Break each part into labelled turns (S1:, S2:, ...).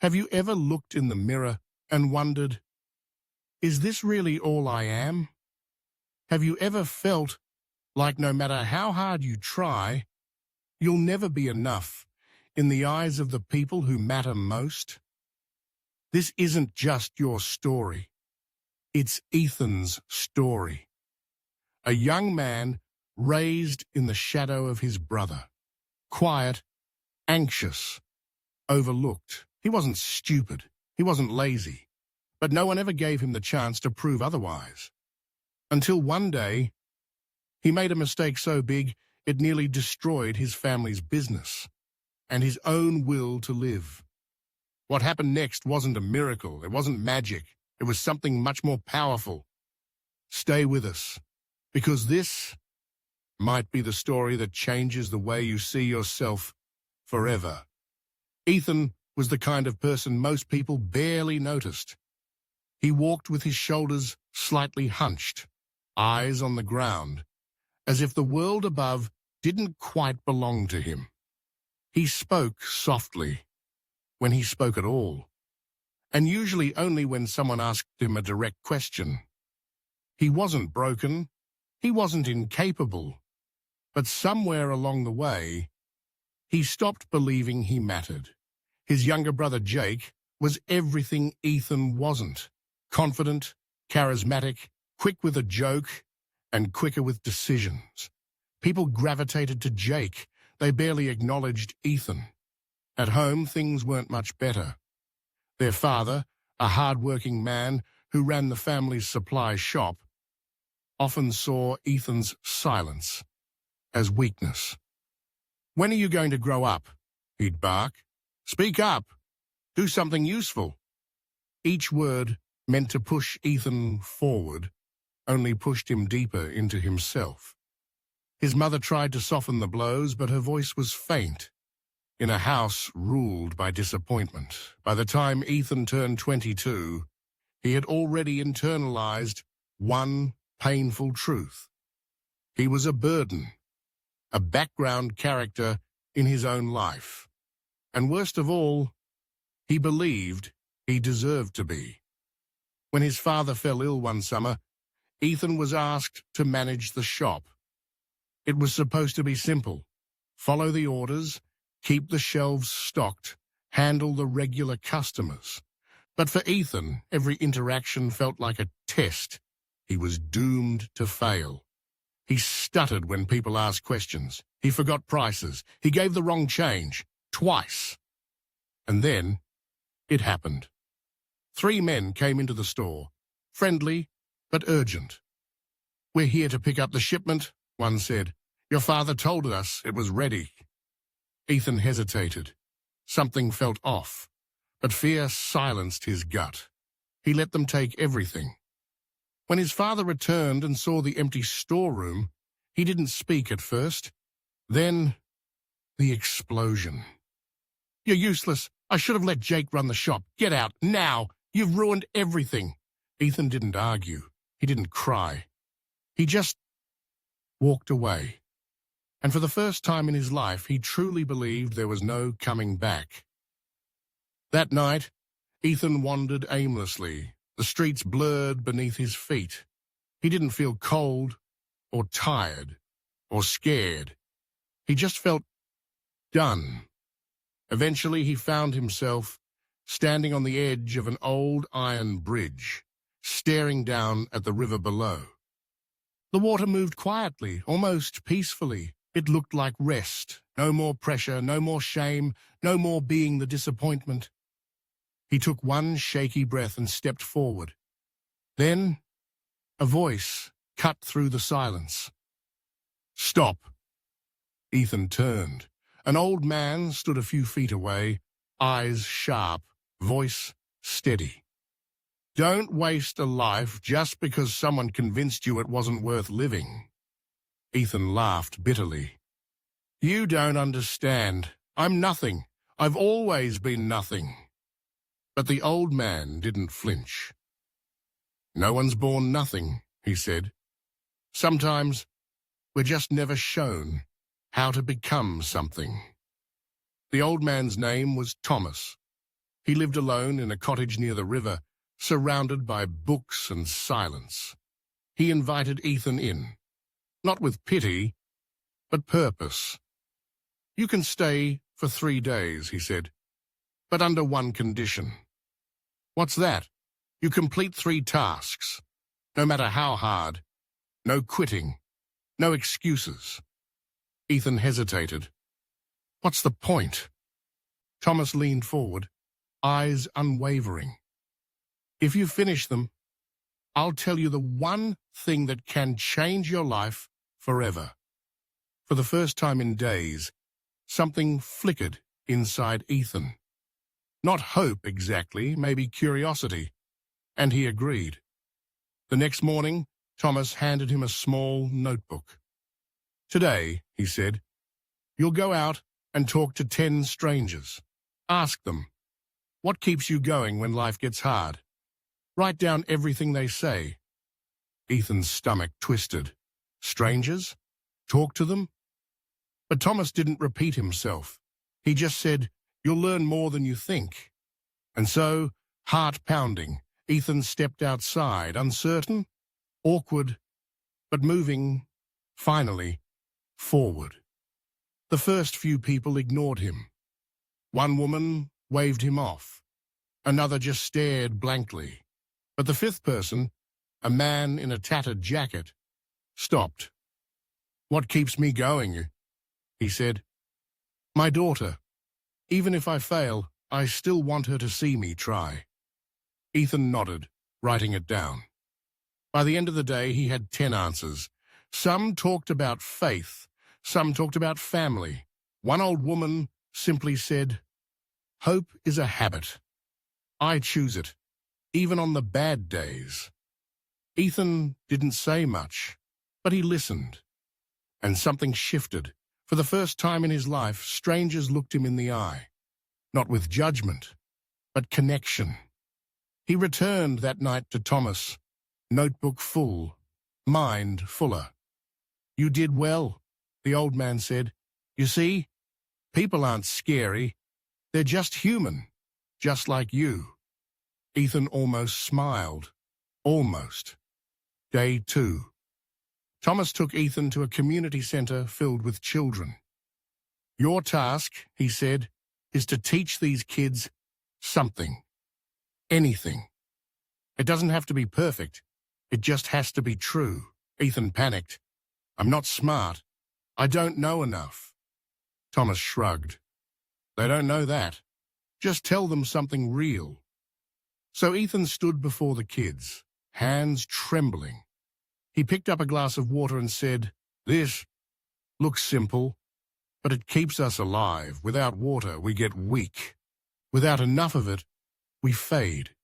S1: Have you ever looked in the mirror and wondered, is this really all I am? Have you ever felt like no matter how hard you try, you'll never be enough in the eyes of the people who matter most? This isn't just your story. It's Ethan's story. A young man raised in the shadow of his brother. Quiet, anxious, overlooked. He wasn't stupid. He wasn't lazy. But no one ever gave him the chance to prove otherwise. Until one day, he made a mistake so big it nearly destroyed his family's business and his own will to live. What happened next wasn't a miracle. It wasn't magic. It was something much more powerful. Stay with us, because this might be the story that changes the way you see yourself forever. Ethan was the kind of person most people barely noticed. He walked with his shoulders slightly hunched, eyes on the ground, as if the world above didn't quite belong to him. He spoke softly, when he spoke at all, and usually only when someone asked him a direct question. He wasn't broken, he wasn't incapable, but somewhere along the way, he stopped believing he mattered. His younger brother Jake was everything Ethan wasn't. Confident, charismatic, quick with a joke, and quicker with decisions. People gravitated to Jake. They barely acknowledged Ethan. At home, things weren't much better. Their father, a hard-working man who ran the family's supply shop, often saw Ethan's silence as weakness. "When are you going to grow up?" he'd bark. "Speak up. Do something useful." Each word, meant to push Ethan forward, only pushed him deeper into himself. His mother tried to soften the blows, but her voice was faint. In a house ruled by disappointment, by the time Ethan turned 22, he had already internalized one painful truth. He was a burden, a background character in his own life. And worst of all, he believed he deserved to be. When his father fell ill one summer, Ethan was asked to manage the shop. It was supposed to be simple. Follow the orders, keep the shelves stocked, handle the regular customers. But for Ethan, every interaction felt like a test. He was doomed to fail. He stuttered when people asked questions. He forgot prices. He gave the wrong change, twice. And then, it happened. 3 men came into the store, friendly but urgent. "We're here to pick up the shipment," one said. "Your father told us it was ready." Ethan hesitated. Something felt off, but fear silenced his gut. He let them take everything. When his father returned and saw the empty storeroom, he didn't speak at first. Then, the explosion. "You're useless. I should have let Jake run the shop. Get out, now! You've ruined everything." Ethan didn't argue. He didn't cry. He just walked away. And for the first time in his life, he truly believed there was no coming back. That night, Ethan wandered aimlessly, the streets blurred beneath his feet. He didn't feel cold, or tired, or scared. He just felt done. Eventually, he found himself standing on the edge of an old iron bridge, staring down at the river below. The water moved quietly, almost peacefully. It looked like rest. No more pressure, no more shame, no more being the disappointment. He took one shaky breath and stepped forward. Then, a voice cut through the silence. "Stop." Ethan turned. An old man stood a few feet away, eyes sharp, voice steady. "Don't waste a life just because someone convinced you it wasn't worth living." Ethan laughed bitterly. "You don't understand. I'm nothing. I've always been nothing." But the old man didn't flinch. "No one's born nothing," he said. "Sometimes we're just never shown how to become something." The old man's name was Thomas. He lived alone in a cottage near the river, surrounded by books and silence. He invited Ethan in, not with pity, but purpose. "You can stay for 3 days," he said, "but under one condition." "What's that?" "You complete 3 tasks, no matter how hard. No quitting, no excuses." Ethan hesitated. "What's the point?" Thomas leaned forward, eyes unwavering. "If you finish them, I'll tell you the one thing that can change your life forever." For the first time in days, something flickered inside Ethan. Not hope exactly, maybe curiosity, and he agreed. The next morning, Thomas handed him a small notebook. "Today," he said, "you'll go out and talk to 10 strangers. Ask them, what keeps you going when life gets hard? Write down everything they say." Ethan's stomach twisted. Strangers? Talk to them? But Thomas didn't repeat himself. He just said, "You'll learn more than you think." And so, heart pounding, Ethan stepped outside, uncertain, awkward, but moving, finally, forward. The first few people ignored him. One woman waved him off. Another just stared blankly. But the 5th person, a man in a tattered jacket, stopped. "What keeps me going?" he said. "My daughter. Even if I fail, I still want her to see me try." Ethan nodded, writing it down. By the end of the day, he had 10 answers. Some talked about faith. Some talked about family. One old woman simply said, "Hope is a habit. I choose it, even on the bad days." Ethan didn't say much, but he listened. And something shifted. For the first time in his life, strangers looked him in the eye. Not with judgment, but connection. He returned that night to Thomas, notebook full, mind fuller. "You did well," the old man said. "You see, people aren't scary. They're just human, just like you." Ethan almost smiled. Almost. Day 2. Thomas took Ethan to a community center filled with children. "Your task," he said, "is to teach these kids something. Anything. It doesn't have to be perfect. It just has to be true." Ethan panicked. "I'm not smart. I don't know enough." Thomas shrugged. "They don't know that. Just tell them something real." So Ethan stood before the kids, hands trembling. He picked up a glass of water and said, "This looks simple, but it keeps us alive. Without water, we get weak. Without enough of it, we fade."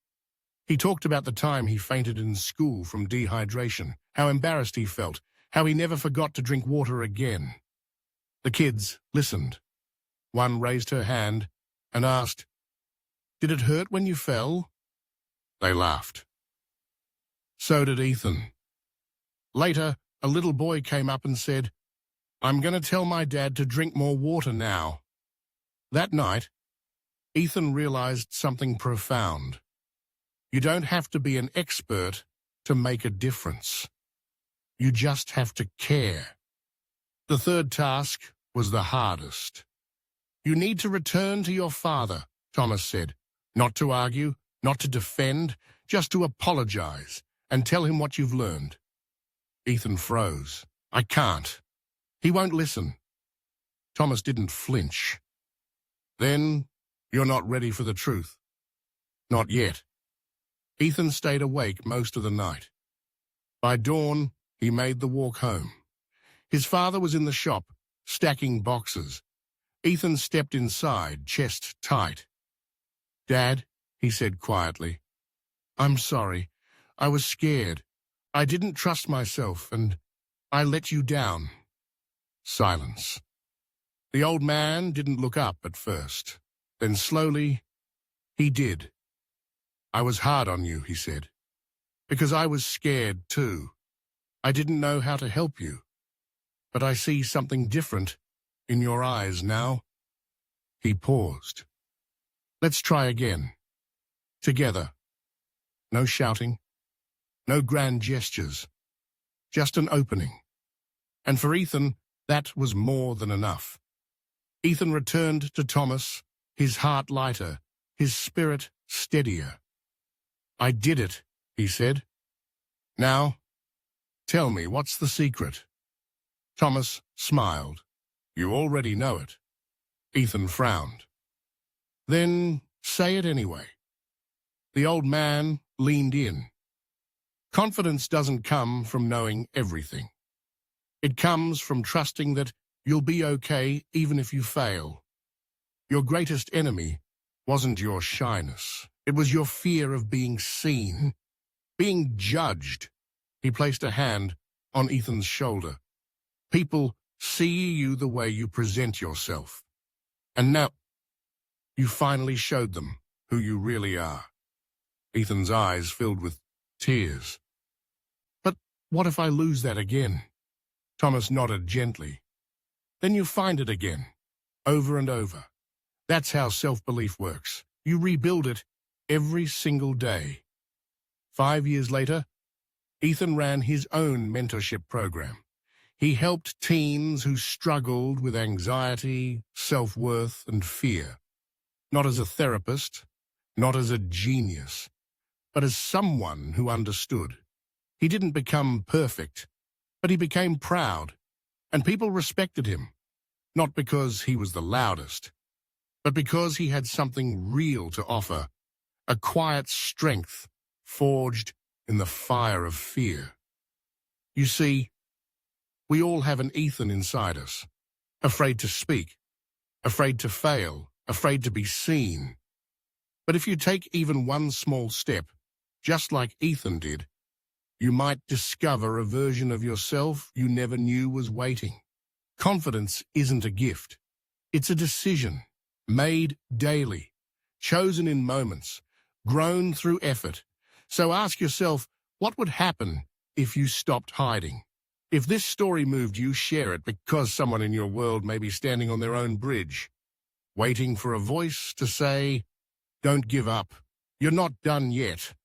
S1: He talked about the time he fainted in school from dehydration, how embarrassed he felt, how he never forgot to drink water again. The kids listened. One raised her hand and asked, "Did it hurt when you fell?" They laughed. So did Ethan. Later, a little boy came up and said, "I'm going to tell my dad to drink more water now." That night, Ethan realized something profound. You don't have to be an expert to make a difference. You just have to care. The 3rd task was the hardest. "You need to return to your father," Thomas said. "Not to argue, not to defend, just to apologize and tell him what you've learned." Ethan froze. "I can't. He won't listen." Thomas didn't flinch. "Then you're not ready for the truth." "Not yet." Ethan stayed awake most of the night. By dawn, he made the walk home. His father was in the shop, stacking boxes. Ethan stepped inside, chest tight. "Dad," he said quietly, "I'm sorry. I was scared. I didn't trust myself, and I let you down." Silence. The old man didn't look up at first. Then slowly, he did. "I was hard on you," he said, "because I was scared too. I didn't know how to help you. But I see something different in your eyes now." He paused. Let's try again. Together. No shouting, no grand gestures, just an opening. And for Ethan, that was more than enough. Ethan returned to Thomas, his heart lighter, his spirit steadier. "I did it," he said. "Now, tell me, what's the secret?" Thomas smiled. "You already know it." Ethan frowned. "Then say it anyway." The old man leaned in. Confidence doesn't come from knowing everything. It comes from trusting that you'll be okay even if you fail. Your greatest enemy wasn't your shyness. It was your fear of being seen, being judged. He placed a hand on Ethan's shoulder. People see you the way you present yourself. And now, you finally showed them who you really are. Ethan's eyes filled with tears. "But what if I lose that again?" Thomas nodded gently. "Then you find it again, over and over. That's how self-belief works. You rebuild it every single day." 5 years later, Ethan ran his own mentorship program. He helped teens who struggled with anxiety, self-worth, and fear. Not as a therapist, not as a genius, but as someone who understood. He didn't become perfect, but he became proud, and people respected him, not because he was the loudest, but because he had something real to offer, a quiet strength forged in the fire of fear. You see, we all have an Ethan inside us, afraid to speak, afraid to fail, afraid to be seen. But if you take even one small step, just like Ethan did, you might discover a version of yourself you never knew was waiting. Confidence isn't a gift. It's a decision, made daily, chosen in moments, grown through effort. So ask yourself, what would happen if you stopped hiding? If this story moved you, share it, because someone in your world may be standing on their own bridge, waiting for a voice to say, "Don't give up. You're not done yet."